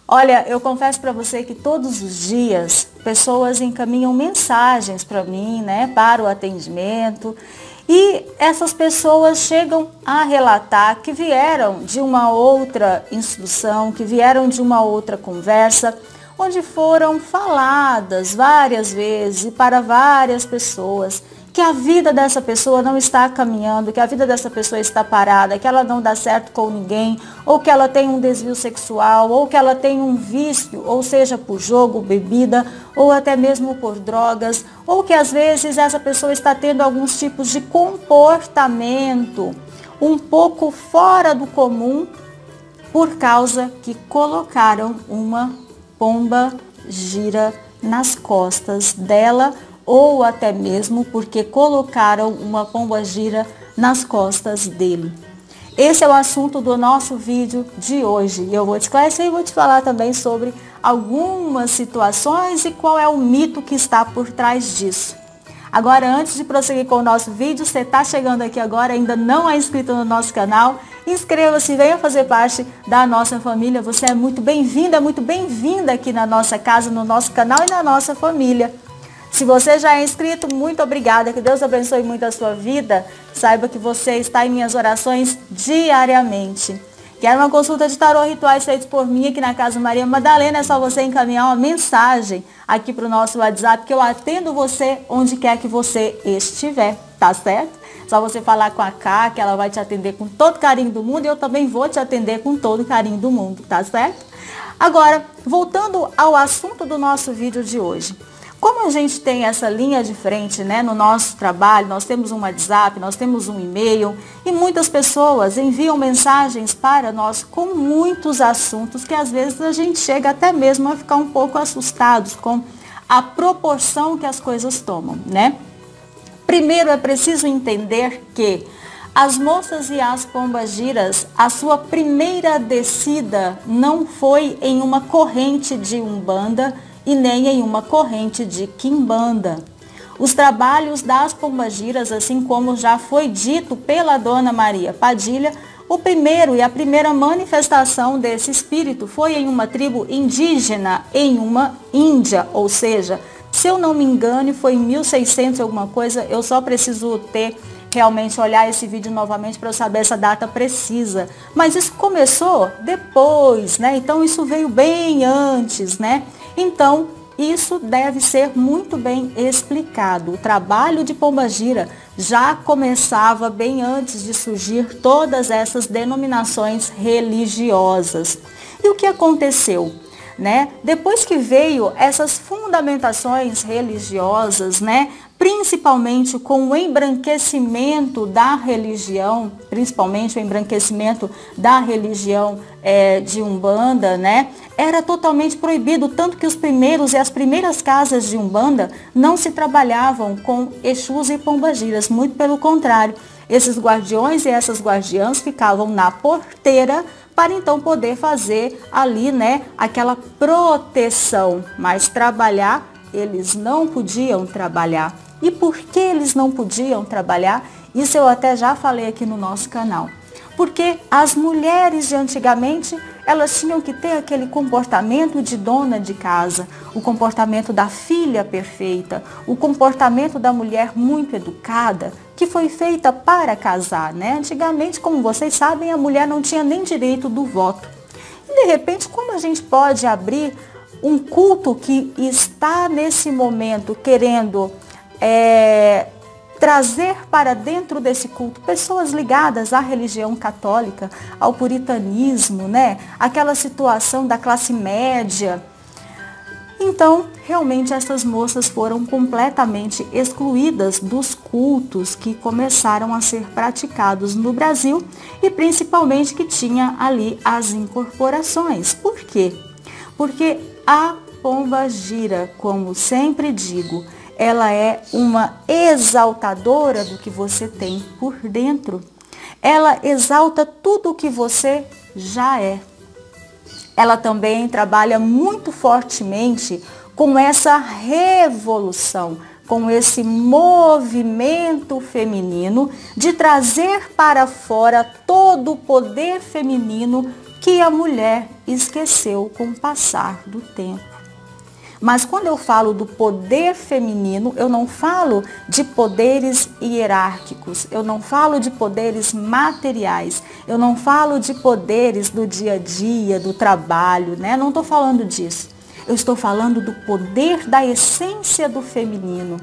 Olha, eu confesso para você que todos os dias pessoas encaminham mensagens para mim, né, para o atendimento. E essas pessoas chegam a relatar que vieram de uma outra instrução, que vieram de uma outra conversa, onde foram faladas várias vezes e para várias pessoas que a vida dessa pessoa não está caminhando, que a vida dessa pessoa está parada, que ela não dá certo com ninguém, ou que ela tem um desvio sexual, ou que ela tem um vício, ou seja, por jogo, bebida, ou até mesmo por drogas, ou que às vezes essa pessoa está tendo alguns tipos de comportamento um pouco fora do comum por causa que colocaram uma pomba gira nas costas dela, ou até mesmo porque colocaram uma pomba-gira nas costas dele. Esse é o assunto do nosso vídeo de hoje. Eu vou te esclarecer e vou te falar também sobre algumas situações e qual é o mito que está por trás disso. Agora, antes de prosseguir com o nosso vídeo, você está chegando aqui agora, ainda não é inscrito no nosso canal, inscreva-se, venha fazer parte da nossa família. Você é muito bem-vinda aqui na nossa casa, no nosso canal e na nossa família. Se você já é inscrito, muito obrigada, que Deus abençoe muito a sua vida. Saiba que você está em minhas orações diariamente. Quer uma consulta de tarô rituais feitos por mim aqui na Casa Maria Madalena? É só você encaminhar uma mensagem aqui para o nosso WhatsApp, que eu atendo você onde quer que você estiver, tá certo? Só você falar com a Ká, que ela vai te atender com todo carinho do mundo, e eu também vou te atender com todo carinho do mundo, tá certo? Agora, voltando ao assunto do nosso vídeo de hoje. Como a gente tem essa linha de frente, né, no nosso trabalho, nós temos um WhatsApp, nós temos um e-mail e muitas pessoas enviam mensagens para nós com muitos assuntos que às vezes a gente chega até mesmo a ficar um pouco assustados com a proporção que as coisas tomam, né? Primeiro é preciso entender que as moças e as pombagiras, a sua primeira descida não foi em uma corrente de Umbanda e nem em uma corrente de Quimbanda. Os trabalhos das pombagiras, assim como já foi dito pela Dona Maria Padilha, o primeiro e a primeira manifestação desse espírito foi em uma tribo indígena, em uma Índia, ou seja, se eu não me engano, foi em 1600 alguma coisa, eu só preciso realmente olhar esse vídeo novamente para eu saber essa data precisa. Mas isso começou depois, né? Então isso veio bem antes, né? Então, isso deve ser muito bem explicado. O trabalho de pombagira já começava bem antes de surgir todas essas denominações religiosas. E o que aconteceu? Né? Depois que veio essas fundamentações religiosas, né? Principalmente com o embranquecimento da religião, principalmente o embranquecimento da religião de Umbanda, né? Era totalmente proibido, tanto que os primeiros e as primeiras casas de Umbanda não se trabalhavam com Exus e pombagiras, muito pelo contrário. Esses guardiões e essas guardiãs ficavam na porteira para então poder fazer ali, né, aquela proteção, mas trabalhar, eles não podiam trabalhar. E por que eles não podiam trabalhar? Isso eu até já falei aqui no nosso canal. Porque as mulheres de antigamente, elas tinham que ter aquele comportamento de dona de casa, o comportamento da filha perfeita, o comportamento da mulher muito educada, que foi feita para casar, né? Antigamente, como vocês sabem, a mulher não tinha nem direito do voto. E de repente, como a gente pode abrir um culto que está nesse momento querendo trazer para dentro desse culto pessoas ligadas à religião católica, ao puritanismo, né? Aquela situação da classe média. Então, realmente essas moças foram completamente excluídas dos cultos que começaram a ser praticados no Brasil e principalmente que tinha ali as incorporações. Por quê? Porque a pombagira, como sempre digo, ela é uma exaltadora do que você tem por dentro. Ela exalta tudo o que você já é. Ela também trabalha muito fortemente com essa revolução, com esse movimento feminino de trazer para fora todo o poder feminino que a mulher esqueceu com o passar do tempo. Mas quando eu falo do poder feminino, eu não falo de poderes hierárquicos, eu não falo de poderes materiais, eu não falo de poderes do dia a dia, do trabalho, né? Não estou falando disso. Eu estou falando do poder da essência do feminino,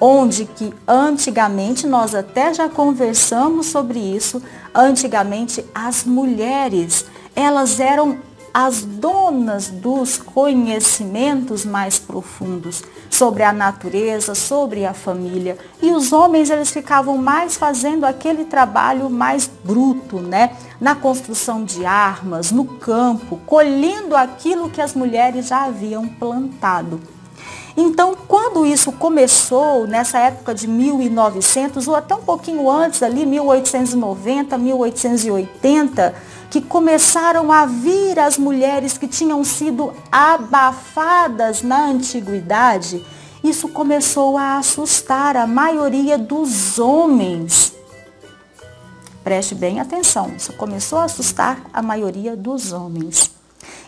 onde que antigamente, nós até já conversamos sobre isso, antigamente as mulheres, elas eram as donas dos conhecimentos mais profundos sobre a natureza, sobre a família. E os homens, eles ficavam mais fazendo aquele trabalho mais bruto, né? Na construção de armas, no campo, colhendo aquilo que as mulheres já haviam plantado. Então, quando isso começou, nessa época de 1900, ou até um pouquinho antes ali, 1890, 1880, que começaram a vir as mulheres que tinham sido abafadas na antiguidade, isso começou a assustar a maioria dos homens. Preste bem atenção, isso começou a assustar a maioria dos homens.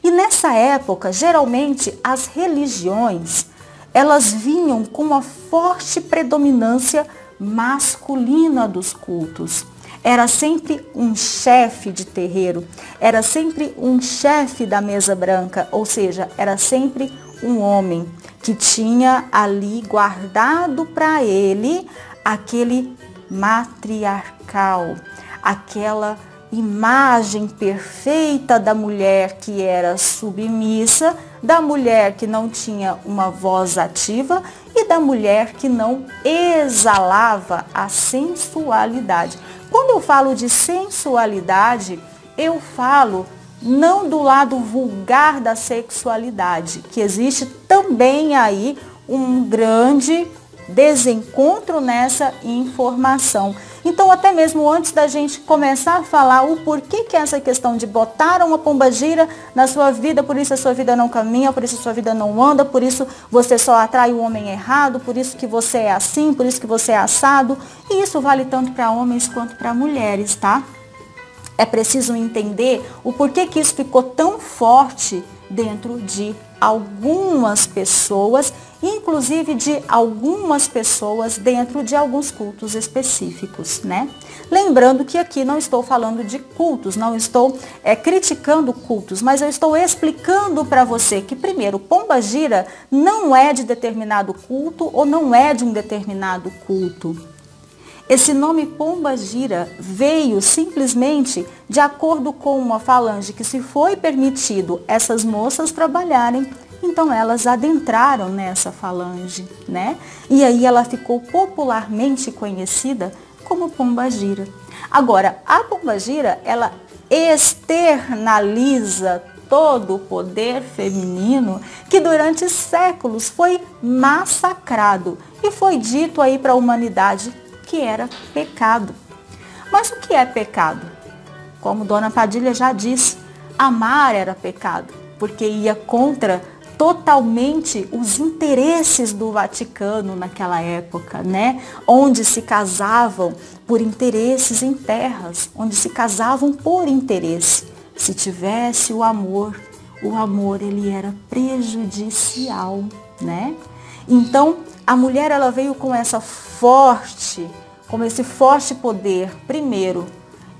E nessa época, geralmente, as religiões, elas vinham com uma forte predominância masculina dos cultos. Era sempre um chefe de terreiro, era sempre um chefe da mesa branca, ou seja, era sempre um homem que tinha ali guardado para ele aquele matriarcal, aquela imagem perfeita da mulher que era submissa, da mulher que não tinha uma voz ativa e da mulher que não exalava a sensualidade. Quando eu falo de sensualidade, eu falo não do lado vulgar da sexualidade, que existe também aí um grande desencontro nessa informação. Então, até mesmo antes da gente começar a falar o porquê que é essa questão de botar uma pombagira na sua vida, por isso a sua vida não caminha, por isso a sua vida não anda, por isso você só atrai o homem errado, por isso que você é assim, por isso que você é assado. E isso vale tanto para homens quanto para mulheres, tá? É preciso entender o porquê que isso ficou tão forte dentro de algumas pessoas, inclusive de algumas pessoas dentro de alguns cultos específicos, né? Lembrando que aqui não estou falando de cultos, não estou criticando cultos, mas eu estou explicando para você que, primeiro, pombagira não é de determinado culto ou não é de um determinado culto. Esse nome pombagira veio simplesmente de acordo com uma falange que, se foi permitido essas moças trabalharem, então elas adentraram nessa falange, né? E aí ela ficou popularmente conhecida como pombagira. Agora, a pombagira, ela externaliza todo o poder feminino que durante séculos foi massacrado e foi dito aí para a humanidade que era pecado. Mas o que é pecado? Como Dona Padilha já disse, amar era pecado, porque ia contra totalmente os interesses do Vaticano naquela época, né? Onde se casavam por interesses em terras, onde se casavam por interesse. Se tivesse o amor ele era prejudicial, né? Então, a mulher, ela veio com esse forte poder, primeiro,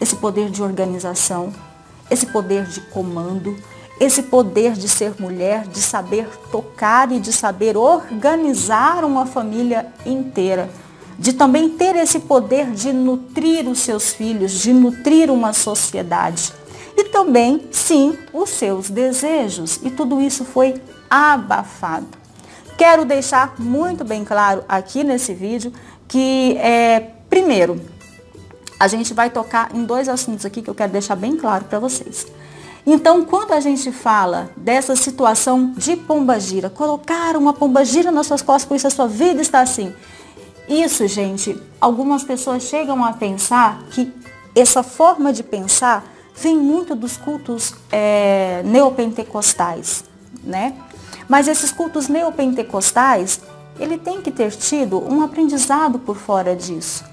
esse poder de organização, esse poder de comando, esse poder de ser mulher, de saber tocar e de saber organizar uma família inteira, de também ter esse poder de nutrir os seus filhos, de nutrir uma sociedade. E também, sim, os seus desejos. E tudo isso foi abafado. Quero deixar muito bem claro aqui nesse vídeo que, primeiro, a gente vai tocar em dois assuntos aqui que eu quero deixar bem claro para vocês. Então, quando a gente fala dessa situação de pombagira, colocar uma pombagira nas suas costas, por isso a sua vida está assim. Isso, gente, algumas pessoas chegam a pensar que essa forma de pensar vem muito dos cultos neopentecostais, né? Mas esses cultos neopentecostais, ele tem que ter tido um aprendizado por fora disso.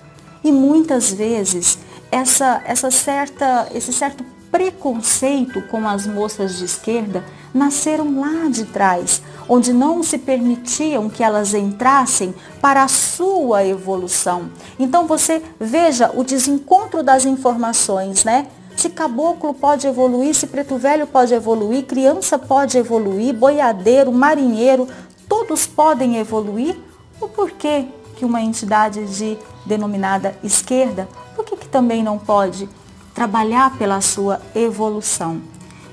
E muitas vezes esse certo preconceito com as moças de esquerda nasceram lá de trás, onde não se permitiam que elas entrassem para a sua evolução. Então você veja o desencontro das informações, né? Se caboclo pode evoluir, se preto velho pode evoluir, criança pode evoluir, boiadeiro, marinheiro, todos podem evoluir. O porquê que uma entidade denominada esquerda, por que também não pode trabalhar pela sua evolução?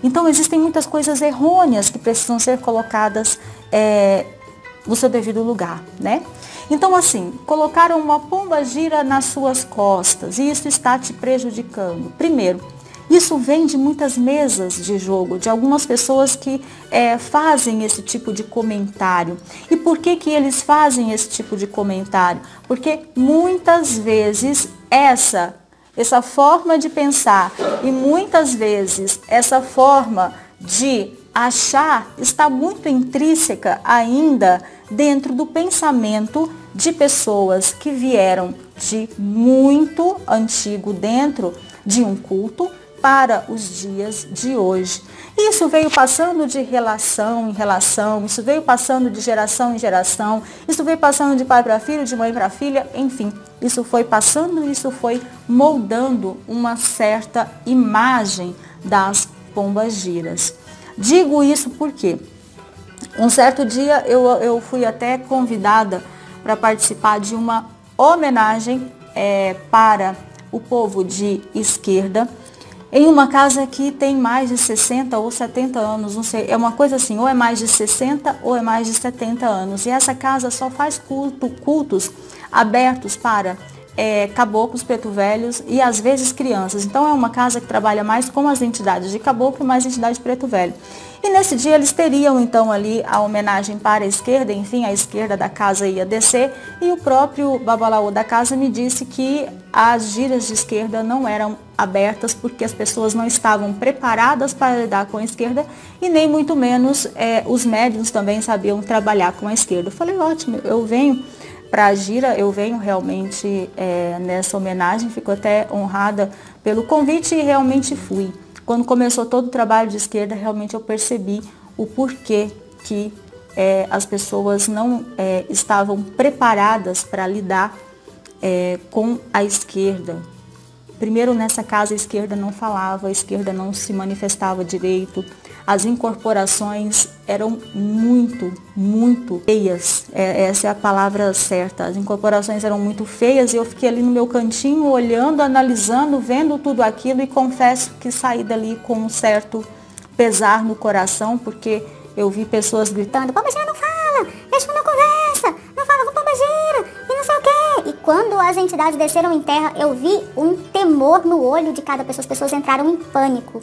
Então existem muitas coisas errôneas que precisam ser colocadas no seu devido lugar, né? Então assim, colocaram uma pombagira nas suas costas e isso está te prejudicando. Primeiro, isso vem de muitas mesas de jogo, de algumas pessoas que fazem esse tipo de comentário. E por que eles fazem esse tipo de comentário? Porque muitas vezes essa forma de pensar e muitas vezes essa forma de achar está muito intrínseca ainda dentro do pensamento de pessoas que vieram de muito antigo dentro de um culto para os dias de hoje. Isso veio passando de relação em relação, isso veio passando de geração em geração, isso veio passando de pai para filho, de mãe para filha, enfim. Isso foi passando, isso foi moldando uma certa imagem das pombagiras. Digo isso porque um certo dia eu fui até convidada para participar de uma homenagem para o povo de esquerda, em uma casa que tem mais de 60 ou 70 anos, não sei, é uma coisa assim, ou é mais de 60 ou é mais de 70 anos. E essa casa só faz cultos abertos para caboclos, preto velhos e às vezes crianças. Então é uma casa que trabalha mais com as entidades de caboclo e mais entidades de preto velho. E nesse dia eles teriam então ali a homenagem para a esquerda, enfim, a esquerda da casa ia descer e o próprio babalaô da casa me disse que as giras de esquerda não eram abertas porque as pessoas não estavam preparadas para lidar com a esquerda e nem muito menos os médiuns também sabiam trabalhar com a esquerda. Eu falei, ótimo, eu venho para a gira, eu venho realmente nessa homenagem, fico até honrada pelo convite e realmente fui. Quando começou todo o trabalho de esquerda, realmente eu percebi o porquê que as pessoas não estavam preparadas para lidar com a esquerda. Primeiro, nessa casa, a esquerda não falava, a esquerda não se manifestava direito. As incorporações eram muito, muito feias. Essa é a palavra certa. As incorporações eram muito feias e eu fiquei ali no meu cantinho, olhando, analisando, vendo tudo aquilo e confesso que saí dali com um certo pesar no coração, porque eu vi pessoas gritando, pombagira não fala, deixa na conversa, não fala com pombagira e não sei o quê. E quando as entidades desceram em terra, eu vi um temor no olho de cada pessoa, as pessoas entraram em pânico.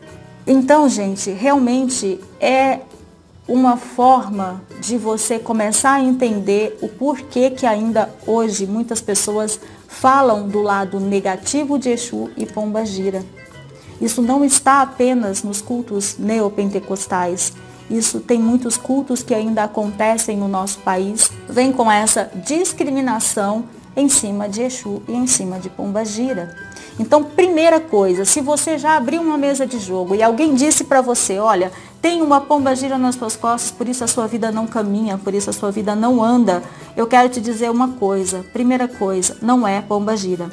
Então, gente, realmente é uma forma de você começar a entender o porquê que ainda hoje muitas pessoas falam do lado negativo de Exu e pombagira. Isso não está apenas nos cultos neopentecostais. Isso tem muitos cultos que ainda acontecem no nosso país, vem com essa discriminação em cima de Exu e em cima de pombagira. Então, primeira coisa, se você já abriu uma mesa de jogo e alguém disse para você, olha, tem uma pombagira nas suas costas, por isso a sua vida não caminha, por isso a sua vida não anda, eu quero te dizer uma coisa. Primeira coisa, não é pombagira.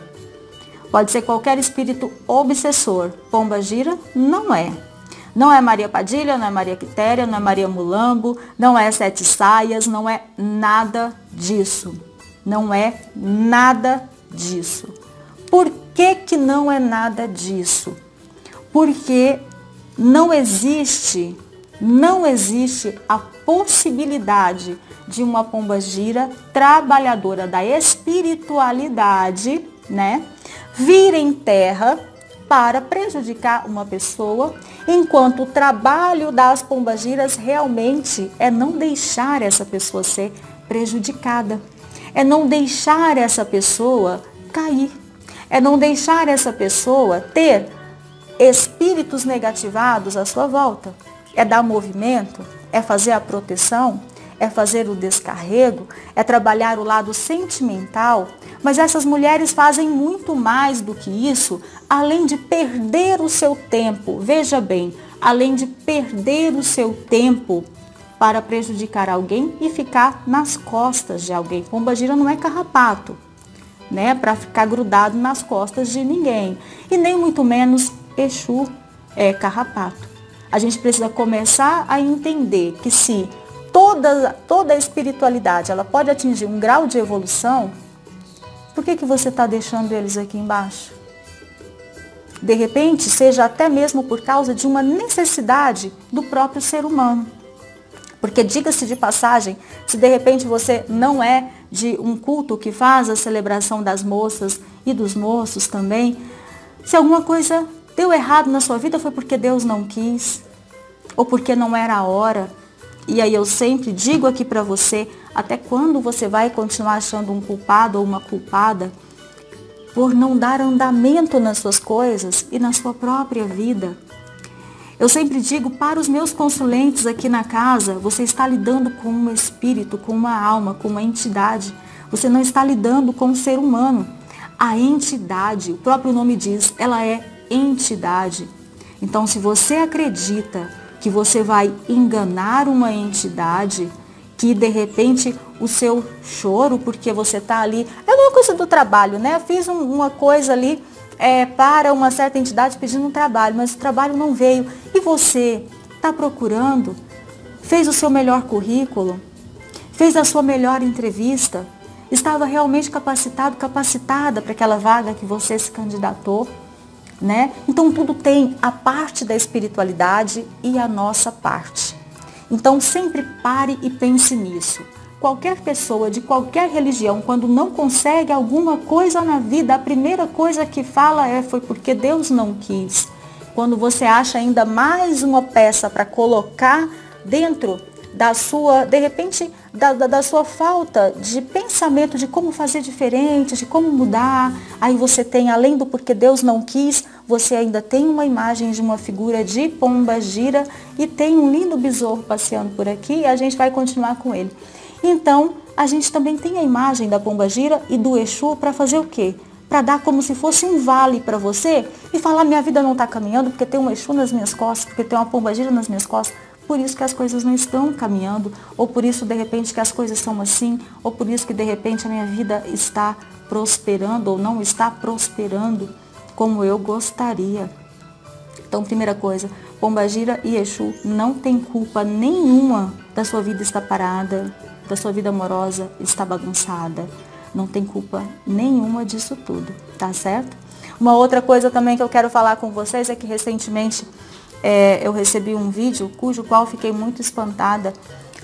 Pode ser qualquer espírito obsessor. Pombagira não é. Não é Maria Padilha, não é Maria Quitéria, não é Maria Mulambo, não é Sete Saias, não é nada disso. Não é nada disso. Por que não é nada disso? Porque não existe a possibilidade de uma pombagira trabalhadora da espiritualidade, né, vir em terra para prejudicar uma pessoa, enquanto o trabalho das pombagiras realmente é não deixar essa pessoa ser prejudicada, é não deixar essa pessoa cair, é não deixar essa pessoa ter espíritos negativados à sua volta, é dar movimento, é fazer a proteção, é fazer o descarrego, é trabalhar o lado sentimental, mas essas mulheres fazem muito mais do que isso, além de perder o seu tempo. Veja bem, além de perder o seu tempo para prejudicar alguém e ficar nas costas de alguém. Pombagira não é carrapato, né, para ficar grudado nas costas de ninguém. E nem muito menos Exu é carrapato. A gente precisa começar a entender que se toda a espiritualidade ela pode atingir um grau de evolução, por que você está deixando eles aqui embaixo? De repente, seja até mesmo por causa de uma necessidade do próprio ser humano. Porque diga-se de passagem, se de repente você não é de um culto que faz a celebração das moças e dos moços também, se alguma coisa deu errado na sua vida foi porque Deus não quis, ou porque não era a hora. E aí eu sempre digo aqui para você, até quando você vai continuar achando um culpado ou uma culpada por não dar andamento nas suas coisas e na sua própria vida? Eu sempre digo para os meus consulentes aqui na casa, você está lidando com um espírito, com uma alma, com uma entidade. Você não está lidando com um ser humano. A entidade, o próprio nome diz, ela é entidade. Então, se você acredita que você vai enganar uma entidade, que de repente o seu choro, porque você está ali, é uma coisa do trabalho, né? Eu fiz uma coisa ali para uma certa entidade pedindo um trabalho, mas o trabalho não veio. E você está procurando, fez o seu melhor currículo, fez a sua melhor entrevista, estava realmente capacitado, capacitada para aquela vaga que você se candidatou, né? Então tudo tem a parte da espiritualidade e a nossa parte. Então sempre pare e pense nisso. Qualquer pessoa de qualquer religião, quando não consegue alguma coisa na vida, a primeira coisa que fala foi porque Deus não quis. Quando você acha ainda mais uma peça para colocar dentro da sua, de repente, da sua falta de pensamento de como fazer diferente, de como mudar, aí você tem, além do porque Deus não quis, você ainda tem uma imagem de uma figura de Pombagira e tem um lindo besouro passeando por aqui e a gente vai continuar com ele. Então, a gente também tem a imagem da Pombagira e do Exu para fazer o quê? Para dar como se fosse um vale para você e falar, minha vida não está caminhando porque tem um Exu nas minhas costas, porque tem uma Pombagira nas minhas costas. Por isso que as coisas não estão caminhando, ou por isso de repente que as coisas são assim, ou por isso que de repente a minha vida está prosperando ou não está prosperando como eu gostaria. Então, primeira coisa, Pombagira e Exu não tem culpa nenhuma da sua vida estar parada, da sua vida amorosa está bagunçada. Não tem culpa nenhuma disso tudo, tá certo? Uma outra coisa também que eu quero falar com vocês é que recentemente eu recebi um vídeo cujo qual fiquei muito espantada,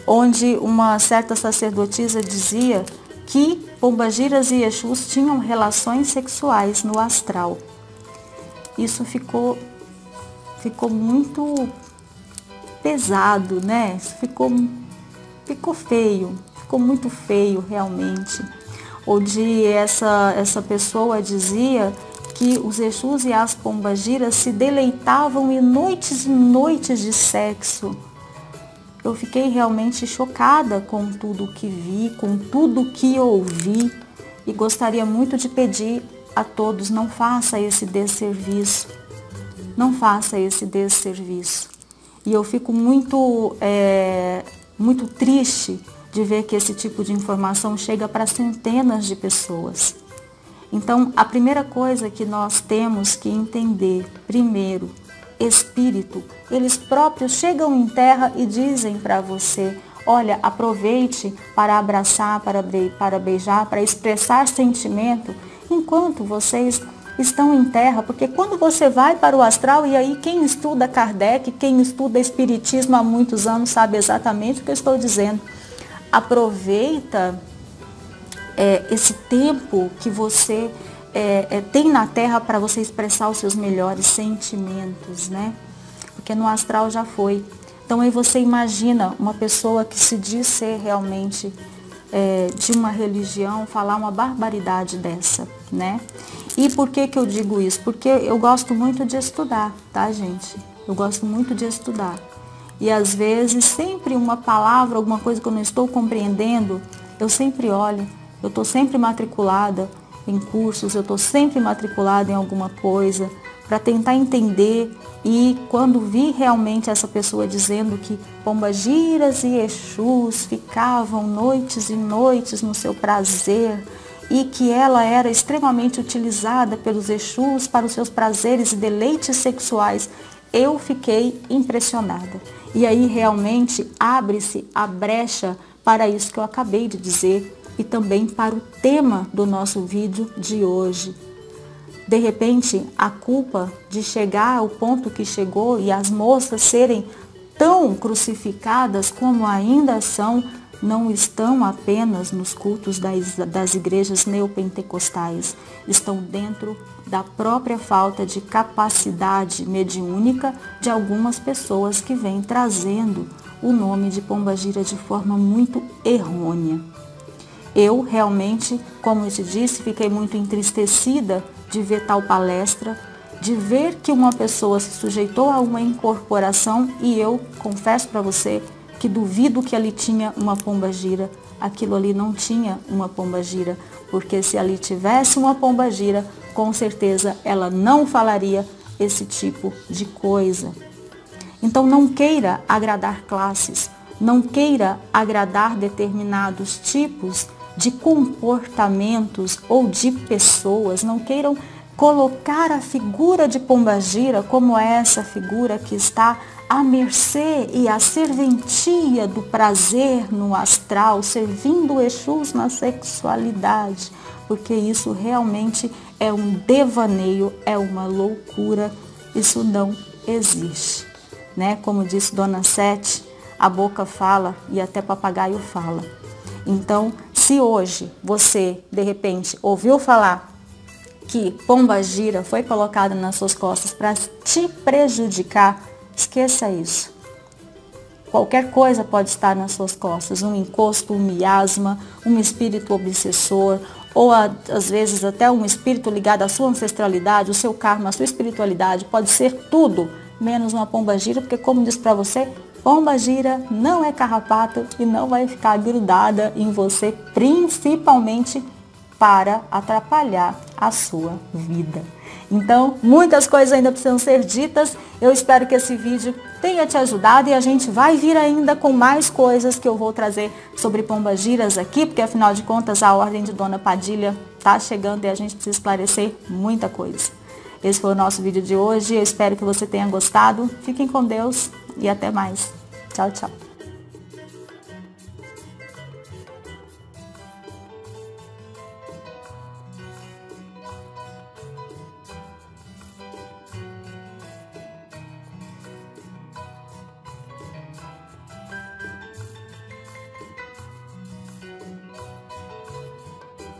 onde uma certa sacerdotisa dizia que Pombagiras e Exus tinham relações sexuais no astral. Isso ficou muito pesado, né? Isso ficou feio, ficou muito feio realmente. Onde essa pessoa dizia que os Exus e as Pombagiras se deleitavam em noites e noites de sexo. Eu fiquei realmente chocada com tudo que vi, com tudo que ouvi e gostaria muito de pedir a todos, não faça esse desserviço. Não faça esse desserviço. E eu fico muito triste de ver que esse tipo de informação chega para centenas de pessoas. Então, a primeira coisa que nós temos que entender, primeiro, espírito, eles próprios chegam em terra e dizem para você, olha, aproveite para abraçar, para beijar, para expressar sentimento, enquanto vocês estão em terra, porque quando você vai para o astral, e aí quem estuda Kardec, quem estuda Espiritismo há muitos anos sabe exatamente o que eu estou dizendo. Aproveita esse tempo que você tem na Terra para você expressar os seus melhores sentimentos, né? Porque no astral já foi. Então aí você imagina uma pessoa que se diz ser realmente de uma religião falar uma barbaridade dessa, né? E por que eu digo isso? Porque eu gosto muito de estudar, tá, gente? Eu gosto muito de estudar. E às vezes, sempre uma palavra, alguma coisa que eu não estou compreendendo, eu sempre olho, eu estou sempre matriculada em cursos, eu estou sempre matriculada em alguma coisa, para tentar entender. E quando vi realmente essa pessoa dizendo que pombagiras e exus ficavam noites e noites no seu prazer, e que ela era extremamente utilizada pelos exus para os seus prazeres e deleites sexuais, eu fiquei impressionada. E aí realmente abre-se a brecha para isso que eu acabei de dizer e também para o tema do nosso vídeo de hoje. De repente, a culpa de chegar ao ponto que chegou e as moças serem tão crucificadas como ainda são, não estão apenas nos cultos das igrejas neopentecostais, estão dentro da própria falta de capacidade mediúnica de algumas pessoas que vêm trazendo o nome de pombagira de forma muito errônea. Eu realmente, como eu te disse, fiquei muito entristecida de ver tal palestra, de ver que uma pessoa se sujeitou a uma incorporação e eu confesso para você que duvido que ali tinha uma pombagira. Aquilo ali não tinha uma pombagira, porque se ali tivesse uma pombagira, com certeza ela não falaria esse tipo de coisa. Então não queira agradar classes, não queira agradar determinados tipos de comportamentos ou de pessoas, não queiram colocar a figura de pombagira como essa figura que está à mercê e à serventia do prazer no astral, servindo Exus na sexualidade, porque isso realmente é um devaneio, é uma loucura, isso não existe, né? Como disse Dona Sete, a boca fala e até papagaio fala. Então, se hoje você, de repente, ouviu falar que pombagira foi colocada nas suas costas para te prejudicar, esqueça isso. Qualquer coisa pode estar nas suas costas, um encosto, um miasma, um espírito obsessor, ou às vezes até um espírito ligado à sua ancestralidade, o seu karma, a sua espiritualidade, pode ser tudo, menos uma pombagira, porque como disse para você, pombagira não é carrapato e não vai ficar grudada em você, principalmente para atrapalhar a sua vida. Então, muitas coisas ainda precisam ser ditas. Eu espero que esse vídeo tenha te ajudado e a gente vai vir ainda com mais coisas que eu vou trazer sobre pombagiras aqui, porque afinal de contas a ordem de Dona Padilha está chegando e a gente precisa esclarecer muita coisa. Esse foi o nosso vídeo de hoje. Eu espero que você tenha gostado. Fiquem com Deus e até mais. Tchau, tchau.